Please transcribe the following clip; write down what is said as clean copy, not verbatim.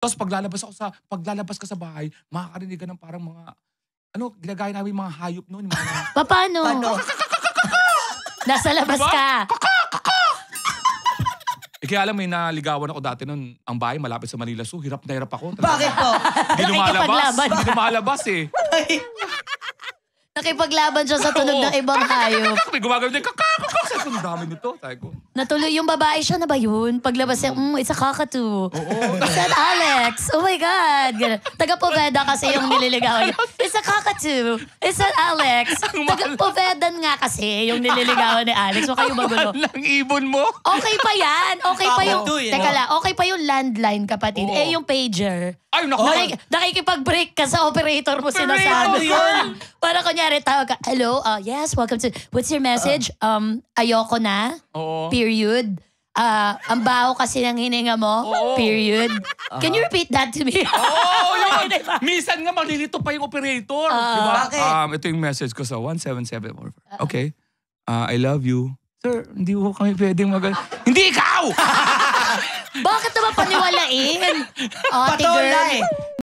Tapos paglalabas ka sa bahay, makakarinig ka ng parang mga, ginagaya namin mga hayop noon. Paano? Nasa labas ka. Kaya alam, may naligawan ako dati noon. Ang bahay malapit sa Manila Zoo. Hirap na hirap ako. Bakit po? Hindi lumalabas eh. Nakipaglaban siya sa tunog ng ibang hayop. May gumagawin din, kakakakak. Sabi ko, ang dami nito. Sabi ko. Natuloy yung babae siya na ba yun? Paglabas niya, it's a cockatoo. Oo. It's an Alex. Oh my God. Taga-Poveda kasi yung nililigawan niya. It's a cockatoo. It's an Alex. Taga-Povedan nga kasi yung nililigawan ni Alex. Huwag kayo magulo. Lang ibon mo. Okay pa yan. Okay pa yung... Cockatoo, Teka lang, okay pa yung landline, kapatid. Oo. Eh, yung pager. Ay, naku. Nakikipag-break ka sa operator mo sinasabi. yun. Para kunyari, tawag ka, hello, yes, welcome to, what's your message? Ayoko na, Oo. period. Ang baho kasi ng hininga mo, Oo. period. Can you repeat that to me? Oo, yun. Minsan nga malilito pa yung operator. Diba? Bakit? Ito yung message ko sa 177. Okay. I love you. Sir, hindi ko kami pwedeng Hindi ikaw! Bakit naman paniwalain? Ate Patola girl. eh.